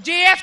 JF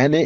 NA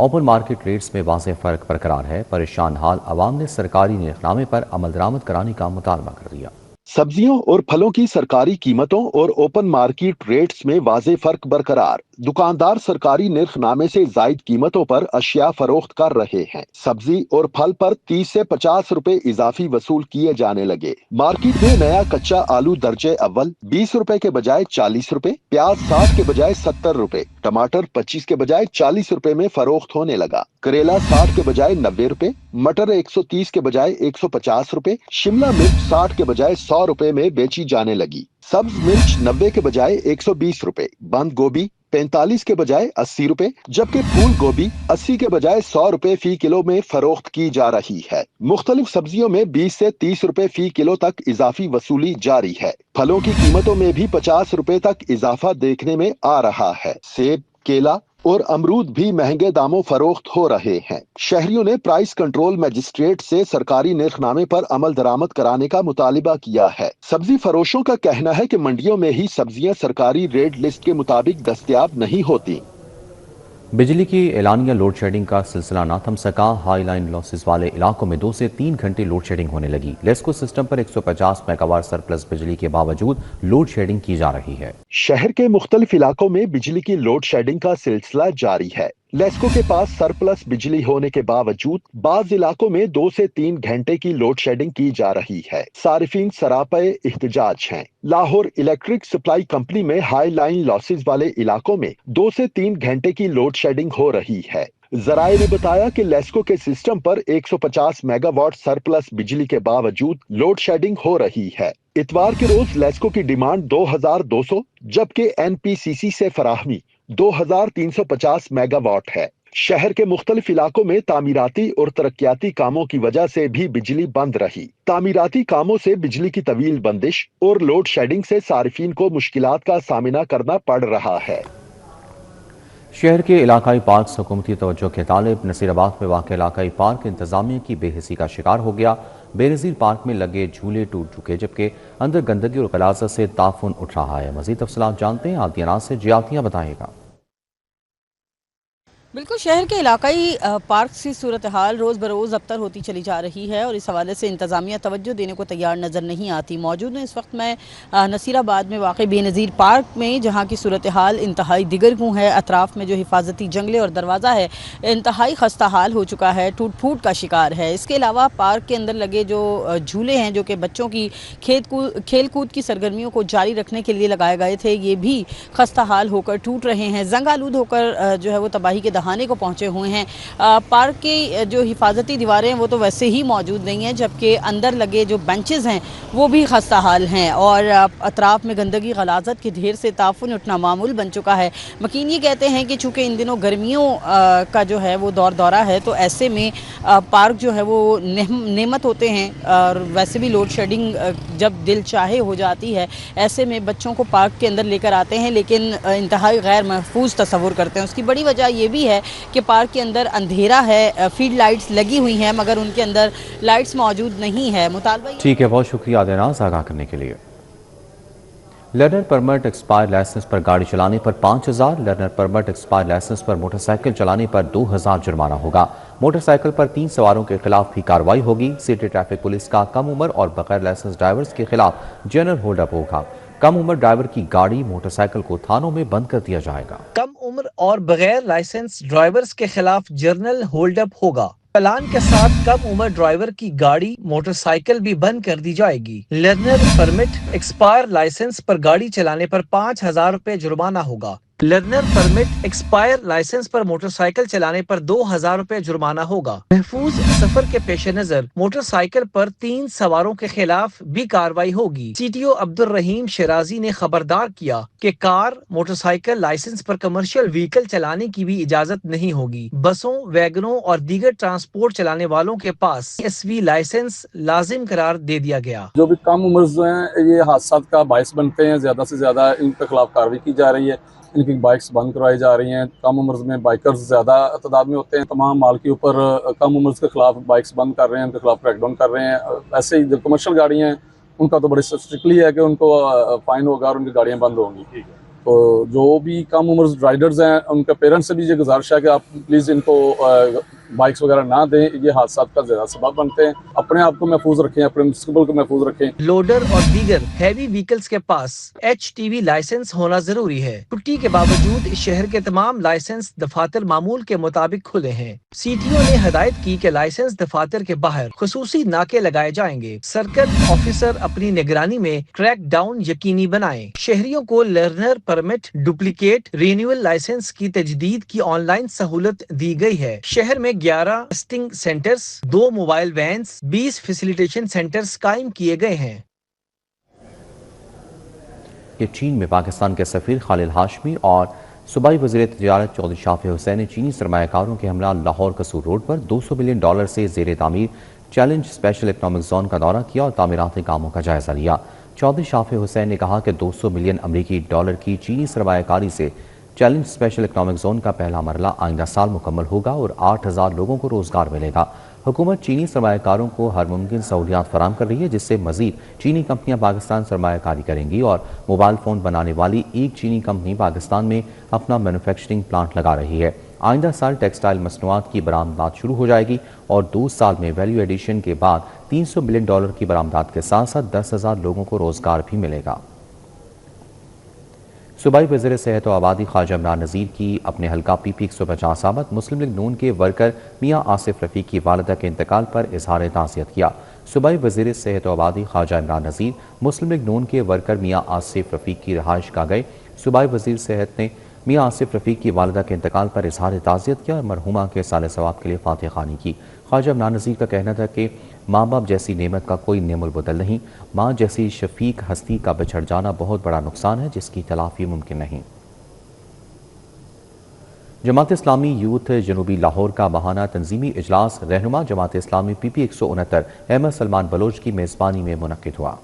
open market rates میں واضح فرق برقرار ہے۔ پریشان حال عوام نے سرکاری نرخنامے پر عمل درآمد کرانے کا مطالبہ کر دیا۔ سبزیوں اور پھلوں کی سرکاری قیمتوں اور اوپن مارکیٹ ریٹس میں واضح فرق برقرار۔ دکاندار سرکاری نرخ نامے سے زائد قیمتوں پر اشیاء فروخت کر رہے ہیں۔ سبزی اور پھل پر 30 سے 50 روپے اضافی وصول کیے جانے لگے۔ مارکیٹ میں نیا کچا آلو درجے اول 20 روپے کے بجائے 40 روپے، پیاز 60 کے بجائے 70 روپے، ٹماٹر 25 کے بجائے 40 روپے میں فروخت ہونے لگا۔ کریلا 60 کے بجائے 90 روپے، مٹر 130 کے بجائے 150 روپے، شملہ مرچ 60 کے بجائے 100 روپے میں بیچی جانے لگی۔ سبز مرچ 90 کے بجائے 120 روپے، بند گوبھی 45 کے بجائے 80 روپے، جبکہ پھول گوبھی 80 کے بجائے 100 روپے فی کلو میں فروخت کی جا رہی ہے۔ مختلف سبزیوں میں 20 سے 30 روپے فی کلو تک اضافی وصولی جاری ہے۔ پھلوں کی قیمتوں میں بھی 50 روپے تک اضافہ دیکھنے میں آ رہا ہے۔ سیب، کیلا اور امرود بھی مہنگے داموں فروخت ہو رہے ہیں۔ شہریوں نے پرائس کنٹرول مجسٹریٹ سے سرکاری نرخ نامے پر عمل درآمد کرانے کا مطالبہ کیا ہے۔ سبزی فروشوں کا کہنا ہے کہ منڈیوں میں ہی سبزیاں سرکاری ریٹ لسٹ کے مطابق دستیاب نہیں ہوتی۔ بجلی کی اعلانیہ لوڈ شیڈنگ کا سلسلہ نہ تھم سکا۔ ہائی لائن لاسز والے علاقوں میں 2 سے 3 گھنٹے لوڈ شیڈنگ ہونے لگی۔ LESCO system per 150 mega what surplus بجلی کے باوجود لوڈ شیڈنگ کی جا رہی ہے۔ شہر کے مختلف علاقوں میں بجلی کی لوڈ شیڈنگ کا سلسلہ جاری ہے۔ لیسکو کے پاس سرپلس بجلی ہونے کے باوجود بعض علاقوں میں 2 سے 3 گھنٹے کی لوڈ شیڈنگ کی جا رہی ہے۔ صارفین سراپے احتجاج ہیں۔ لاہور الیکٹرک سپلائی کمپنی میں ہائی لائن لاسز والے علاقوں میں 2 سے 3 گھنٹے کی لوڈ شیڈنگ ہو رہی ہے۔ ذرائع نے بتایا کہ لیسکو کے system per 150 mega what surplus بجلی کے باوجود لوڈ شیڈنگ ہو رہی ہے۔ اتوار کے روز لیسکو کی ڈیمانڈ 2200 جبکہ این پی سی سی سے فراہمی 2350 میگا واٹ ہے۔ شہر کے مختلف علاقوں میں تعمیراتی اور ترقیاتی کاموں کی وجہ سے بھی بجلی بند رہی۔ تعمیراتی کاموں سے بجلی کی طویل بندش اور لوڈ شیڈنگ سے صارفین کو مشکلات کا سامنا کرنا پڑ رہا ہے۔ شہر کے علاقائی پارکس حکومتی توجہ کے طالب۔ نصیر آباد میں واقع علاقائی پارک انتظامیہ کی بے حسی کا شکار ہو گیا۔ بے نظیر پارک میں لگے جھولے ٹوٹ چکے جبکہ اندر گندگی اور غلاظت سے تعفن اٹھ رہا ہے۔ مزید تفصیلات جانتے ہیں عادیہ سے، جیاتیاں بتائے گا۔ بالکل، شہر کے علاقائی پارکس کی صورتحال روز بروز ابتر ہوتی چلی جا رہی ہے اور اس حوالے سے انتظامیہ توجہ دینے کو تیار نظر نہیں آتی۔ موجود ہیں اس وقت میں نصیر آباد میں واقع بے نظیر پارک میں، جہاں کی صورتحال انتہائی دگرگوں ہے۔ اطراف میں جو حفاظتی جنگلے اور دروازہ ہے انتہائی خستہ حال ہو چکا ہے، ٹوٹ پھوٹ کا شکار ہے۔ اس کے علاوہ پارک کے اندر لگے جو جھولے ہیں جو کہ بچوں کی کھیل کود کی سرگرمیوں کو جاری رکھنے کے لیے لگائے گئے تھے، یہ بھی خستہ حال ہو کر ٹوٹ رہے ہیں، زنگ آلود ہو کر جو ہے وہ تباہی کے دہانے کو پہنچے ہوئے ہیں۔ پارک کی جو حفاظتی دیواریں ہیں وہ تو ویسے ہی موجود نہیں ہیں، جبکہ اندر لگے جو بینچز ہیں وہ بھی خستہ حال ہیں اور اطراف میں گندگی غلاظت کے ڈھیر سے تعفن اٹھنا معمول بن چکا ہے۔ مکین یہ کہتے ہیں کہ چونکہ ان دنوں گرمیوں کا جو ہے وہ دورہ ہے تو ایسے میں پارک جو ہے وہ نعمت ہوتے ہیں اور ویسے بھی لوڈ شیڈنگ جب دل چاہے ہو جاتی ہے، ایسے میں بچوں کو پارک کے اندر لے کر آتے ہیں لیکن انتہائی غیر محفوظ تصور کرتے ہیں۔ اس کی بڑی وجہ یہ بھی ہے کہ پارک کے اندر اندھیرا ہے، فیلڈ لائٹس لگی ہوئی ہیں مگر ان کے اندر لائٹس موجود نہیں ہے۔ مطالبہ ٹھیک ہے، بہت شکریہ دیناز آگاہ کرنے کے لیے۔ لرنر پرمٹ ایکسپائر لائسنس پر گاڑی چلانے پر 5000، لرنر پرمٹ ایکسپائر لائسنس پر موٹر سائیکل چلانے پر 2000 جرمانہ ہوگا۔ موٹر سائیکل پر 3 سواروں کے خلاف بھی کارروائی ہوگی۔ سٹی ٹریفک پولیس کا کم عمر اور بغیر لائسنس ڈرائیورز کے خلاف جنرل ہولڈ اپ ہوگا۔ کم عمر ڈرائیور کی گاڑی، موٹر سائیکل کو تھانوں میں بند کر دیا جائے گا۔ کم عمر اور بغیر لائسنس ڈرائیورز کے خلاف جرنل ہولڈ اپ ہوگا۔ چلان کے ساتھ کم عمر ڈرائیور کی گاڑی، موٹر سائیکل بھی بند کر دی جائے گی۔ لرنر پرمٹ ایکسپائر لائسنس پر گاڑی چلانے پر 5000 روپے جرمانہ ہوگا۔ لرنر پرمٹ ایکسپائر لائسنس پر موٹر سائیکل چلانے پر 2000 روپے جرمانہ ہوگا۔ محفوظ سفر کے پیش نظر موٹر سائیکل پر 3 سواروں کے خلاف بھی کارروائی ہوگی۔ C T O Abdul Rahim Shirazi نے خبردار کیا کہ کار، موٹر سائیکل لائسنس پر کمرشل وہیکل چلانے کی بھی اجازت نہیں ہوگی۔ بسوں، ویگنوں اور دیگر ٹرانسپورٹ چلانے والوں کے پاس ایس وی لائسنس لازم قرار دے دیا گیا۔ جو بھی کم عمر ہیں یہ حادثات کا باعث بنتے ہیں، زیادہ سے زیادہ ان کے خلاف کارروائی کی جا رہی ہے، ان کی بائکس بند کروائی جا رہی ہیں۔ کم عمر میں بائکرز زیادہ تعداد میں ہوتے ہیں، تمام مال کے اوپر کم عمر کے خلاف بائکس بند کر رہے ہیں، ان کے خلاف کریک ڈاؤن کر رہے ہیں۔ ایسے ہی جو کمرشل گاڑیاں ہیں ان کا تو بڑی اسٹرکٹلی ہے کہ ان کو فائن ہوگا اور ان کی گاڑیاں بند ہوں گی۔ تو جو بھی کم عمر رائڈرز ہیں ان کے پیرنٹس سے بھی یہ گزارش ہے کہ آپ پلیز ان کو بائکس وغیرہ نہ دیں، یہ حادثات کا زیادہ سبب بنتے ہیں. اپنے آپ کو محفوظ رکھیں، اپنے مستقبل کو محفوظ رکھیں. لوڈر اور دیگر ہیوی وہیکلز کے پاس HTV لائسنس ہونا ضروری ہے. چھٹی کے باوجود اس شہر کے تمام لائسنس دفاتر معمول کے مطابق کھلے ہیں. CTO نے ہدایت کی کہ لائسنس دفاتر کے باہر خصوصی ناکے لگائے جائیں گے. سرکٹ آفیسر اپنی نگرانی میں ٹریک ڈاؤن یقینی بنائیں. شہریوں کو learner permit, duplicate renewal licence کی تجدید کی آن لائن سہولت دی گئی ہے. شہر میں 11 testing centres, 2 mobile veins, 20 facilitation centres قائم کیے گئے ہیں. کہ چین میں پاکستان کے سفیر خالد ہاشمی اور صوبائی وزیر تجارت چودھری شافع حسین نے چینی سرمایہ کاروں کے ہمراہ لاہور قصور روڈ پر $200 ملین سے زیر تعمیر چیلنج اسپیشل اکنامک زون کا دورہ کیا اور تعمیراتی کاموں کا جائزہ لیا. چودھری شافع حسین نے کہا کہ $200 ملین امریکی کی چینی سرمایہ کاری سے چیلنج اسپیشل اکنامک زون کا پہلا مرحلہ آئندہ سال مکمل ہوگا اور 8000 لوگوں کو روزگار ملے گا. حکومت چینی سرمایہ کاروں کو ہر ممکن سہولیات فراہم کر رہی ہے جس سے مزید چینی کمپنیاں پاکستان سرمایہ کاری کریں گی اور موبائل فون بنانے والی ایک چینی کمپنی پاکستان میں اپنا مینوفیکچرنگ پلانٹ لگا رہی ہے. آئندہ سال ٹیکسٹائل مصنوعات کی برآمدات شروع ہو جائے گی اور 2 سال میں ویلیو ایڈیشن کے بعد $300 ملین کی برآمدات کے ساتھ ساتھ 10,000 لوگوں کو روزگار بھی ملے گا. صوبائی وزیر صحت و آبادی خواجہ عمران نذیر کی اپنے حلقہ PP 150 آمد مسلم لیگ نون کے ورکر میاں آصف رفیق کی والدہ کے انتقال پر اظہار تعزیت کیا. صوبائی وزیر صحت و آبادی خواجہ عمران نذیر مسلم لیگ نون کے ورکر میاں آصف رفیق کی رہائش گاہ گئے. صوبائی وزیر صحت نے میاں آصف رفیق کی والدہ کے انتقال پر اظہار تعزیت کیا اور مرحومہ کے سال ثواب کے لیے فاتح خوانی کی. خواجہ عمران نذیر کا کہنا تھا کہ ماں باپ جیسی نعمت کا کوئی نعم البدل نہیں. ماں جیسی شفیق ہستی کا بچھڑ جانا بہت بڑا نقصان ہے جس کی تلافی ممکن نہیں. جماعت اسلامی یوتھ جنوبی لاہور کا ماہانہ تنظیمی اجلاس رہنما جماعت اسلامی PP 169 احمد سلمان بلوچ کی میزبانی میں منعقد ہوا.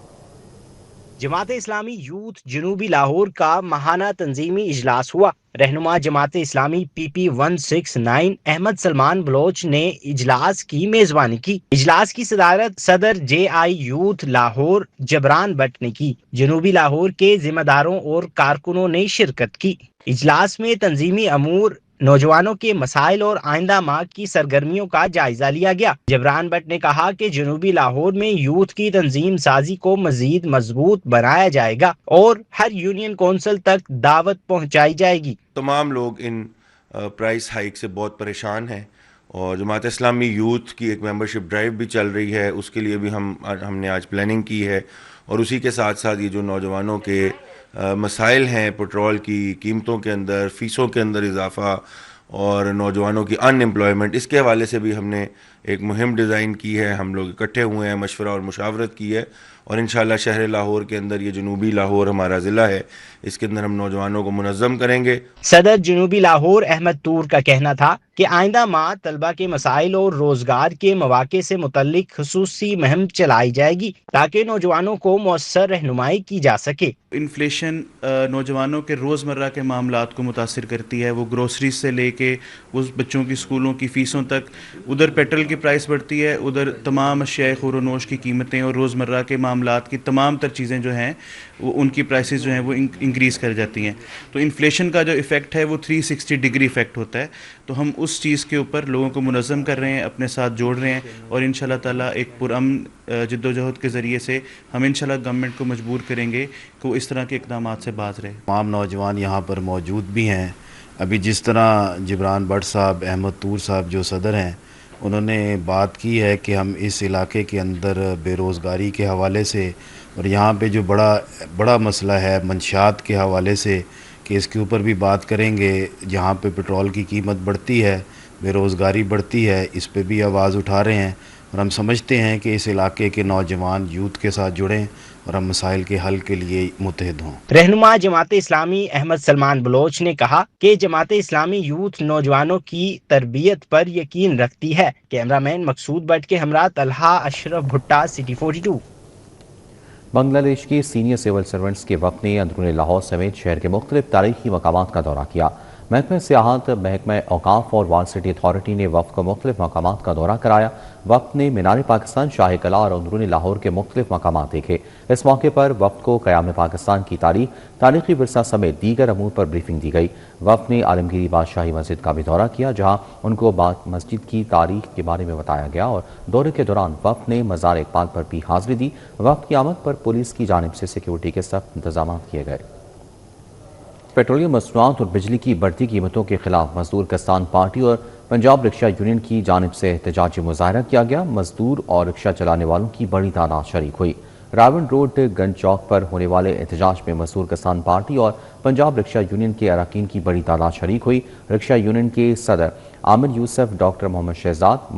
جماعت اسلامی یوتھ جنوبی لاہور کا ماہانہ تنظیمی اجلاس ہوا. رہنما جماعت اسلامی PP 169 احمد سلمان بلوچ نے اجلاس کی میزبانی کی. اجلاس کی صدارت صدر JI یوتھ لاہور جبران بٹ نے کی. جنوبی لاہور کے ذمہ داروں اور کارکنوں نے شرکت کی. اجلاس میں تنظیمی امور، نوجوانوں کے مسائل اور آئندہ ماہ کی سرگرمیوں کا جائزہ لیا گیا. جبران بٹ نے کہا کہ جنوبی لاہور میں یوتھ کی تنظیم سازی کو مزید مضبوط بنایا جائے گا اور ہر یونین کونسل تک دعوت پہنچائی جائے گی. تمام لوگ ان پرائس ہائیک سے بہت پریشان ہیں اور جماعت اسلامی یوتھ کی ایک ممبرشپ ڈرائیو بھی چل رہی ہے. اس کے لیے بھی ہم نے آج پلاننگ کی ہے اور اسی کے ساتھ ساتھ یہ جو نوجوانوں کے مسائل ہیں، پٹرول کی قیمتوں کے اندر، فیسوں کے اندر اضافہ اور نوجوانوں کی ان ایمپلائمنٹ، اس کے حوالے سے بھی ہم نے ایک مہم ڈیزائن کی ہے. ہم لوگ اکٹھے ہوئے ہیں، مشورہ اور مشاورت کی ہے اور انشاءاللہ شہر لاہور کے اندر یہ جنوبی لاہور ہمارا ضلع ہے، اس کے اندر ہم نوجوانوں کو منظم کریں گے. صدر جنوبی لاہور احمد طور کا کہنا تھا کہ آئندہ ماہ طلبہ کے مسائل اور روزگار کے مواقع سے متعلق خصوصی مہم چلائی جائے گی تاکہ نوجوانوں کو مؤثر رہنمائی کی جا سکے. انفلیشن نوجوانوں کے روزمرہ کے معاملات کو متاثر کرتی ہے. وہ گروسریز سے لے کے اس بچوں کی اسکولوں کی فیسوں تک، ادھر پیٹرول کی پرائس بڑھتی ہے، ادھر تمام اشیاء خور و نوش کی قیمتیں اور روزمرہ کے معاملات کی تمام تر چیزیں جو ہیں وہ ان کی پرائسز جو ہیں وہ انکریز کر جاتی ہیں. تو انفلیشن کا جو ایفیکٹ ہے وہ 360 ڈگری ایفیکٹ ہوتا ہے. تو ہم اس چیز کے اوپر لوگوں کو منظم کر رہے ہیں، اپنے ساتھ جوڑ رہے ہیں اور انشاءاللہ تعالیٰ ایک پرامن جد و جہد کے ذریعے سے ہم انشاءاللہ گورنمنٹ کو مجبور کریں گے کہ وہ اس طرح کے اقدامات سے باز رہے. تمام نوجوان یہاں پر موجود بھی ہیں. ابھی جس طرح جبران بٹ صاحب، احمد طور صاحب جو صدر ہیں، انہوں نے بات کی ہے کہ ہم اس علاقے کے اندر بے روزگاری کے حوالے سے اور یہاں پہ جو بڑا مسئلہ ہے منشیات کے حوالے سے کہ اس کے اوپر بھی بات کریں گے. جہاں پہ پٹرول کی قیمت بڑھتی ہے، بے روزگاری بڑھتی ہے، اس پہ بھی آواز اٹھا رہے ہیں اور ہم سمجھتے ہیں کہ اس علاقے کے نوجوان یوتھ کے ساتھ جڑیں اور ہم مسائل کے حل کے لیے متحد ہوں. رہنما جماعت اسلامی احمد سلمان بلوچ نے کہا کہ جماعت اسلامی یوتھ نوجوانوں کی تربیت پر یقین رکھتی ہے. کیمرہ مین مقصود بٹ کے ہمراہ طلحہ اشرف بھٹا، سٹی 42. بنگلہ دیش کے سینئر سول سرونٹس کے وفد نے اندرون لاہور سمیت شہر کے مختلف تاریخی مقامات کا دورہ کیا. محکمہ سیاحت، محکمہ اوقاف اور وال سٹی اتھارٹی نے وفد کو مختلف مقامات کا دورہ کرایا۔ وفد نے مینار پاکستان، شاہ قلعہ اور اندرون لاہور کے مختلف مقامات دیکھے۔ اس موقع پر وفد کو قیام پاکستان کی تاریخ، تاریخی ورثہ سمیت دیگر امور پر بریفنگ دی گئی۔ وفد نے عالمگیری بادشاہی مسجد کا بھی دورہ کیا، جہاں ان کو مسجد کی تاریخ کے بارے میں بتایا گیا اور دورے کے دوران وفد نے مزار اقبال پر بھی حاضری دی۔ وفد کی آمد پر پولیس کی جانب سے سیکیورٹی کے سخت انتظامات کیے گئے۔ پیٹرولیم مصنوعات اور بجلی کی بڑھتی قیمتوں کے خلاف مزدور کسان پارٹی اور پنجاب رکشہ یونین کی جانب سے احتجاجی مظاہرہ کیا گیا۔ مزدور اور رکشہ چلانے والوں کی بڑی تعداد شریک ہوئی۔ راون روڈ گنج چوک پر ہونے والے احتجاج میں مزدور کسان پارٹی اور پنجاب رکشہ یونین کے اراکین کی بڑی تعداد شریک ہوئی۔ رکشہ یونین کے صدر عامر یوسف، ڈاکٹر محمد شہزاد،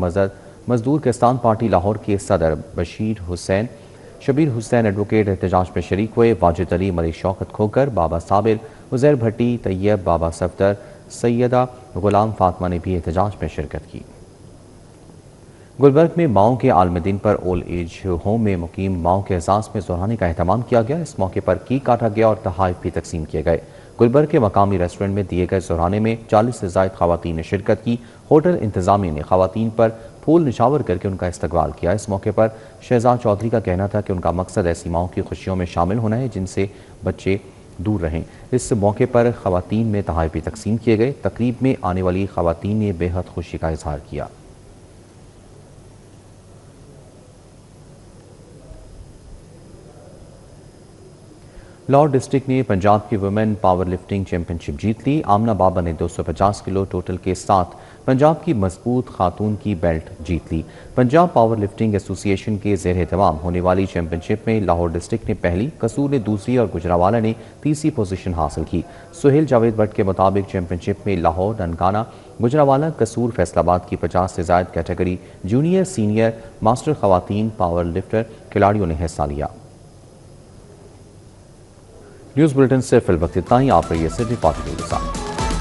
مزدور کسان پارٹی لاہور کے صدر شبیر حسین ایڈوکیٹ احتجاج میں شریک ہوئے۔ واجد علی، ملک شوکت کھوکر، بابا صابر، عزیر بھٹی، طیب، بابا صفدر، سیدہ غلام فاطمہ نے بھی احتجاج میں شرکت کی۔ گلبرگ میں ماؤں کے عالم دن پر اولڈ ایج ہوم میں مقیم ماؤں کے اعزاز میں ظہرانے کا اہتمام کیا گیا۔ اس موقع پر کیک کاٹا گیا اور تحائف بھی تقسیم کیے گئے۔ گلبرگ کے مقامی ریسٹورنٹ میں دیے گئے ظہرانے میں 40 سے زائد خواتین نے شرکت کی۔ ہوٹل انتظامیہ نے خواتین پر پھول نچھاور کر کے ان کا استقبال کیا۔ اس موقع پر شہزاد چودھری کا کہنا تھا کہ ان کا مقصد ایسی ماؤں کی خوشیوں میں شامل ہونا ہے جن سے بچے دور رہیں۔ اس موقع پر خواتین میں تحائف بھی تقسیم کیے گئے۔ تقریب میں آنے والی خواتین نے بے حد خوشی کا اظہار کیا۔ لاہور ڈسٹرکٹ نے پنجاب کی ویمن پاور لفٹنگ چیمپئن شپ جیت لی۔ آمنہ بابا نے 250 کلو ٹوٹل کے ساتھ پنجاب کی مضبوط خاتون کی بیلٹ جیت لی۔ پنجاب پاور لفٹنگ ایسوسی ایشن کے زیر اہتمام ہونے والی چیمپئن شپ میں لاہور ڈسٹرکٹ نے پہلی، قصور نے دوسری اور گجرانوالہ نے تیسری پوزیشن حاصل کی۔ سہیل جاوید بٹ کے مطابق چیمپئن شپ میں لاہور، ننکانہ، گجرانوالہ، قصور، فیصل آباد کی 50 سے زائد کیٹیگری جونیئر، سینئر، ماسٹر خواتین پاور لفٹر کھلاڑیوں نے حصہ لیا۔ نیوز بلیٹن سے فی الوقت اتنا ہی۔ آپ رہیے سٹی 40 کے ساتھ۔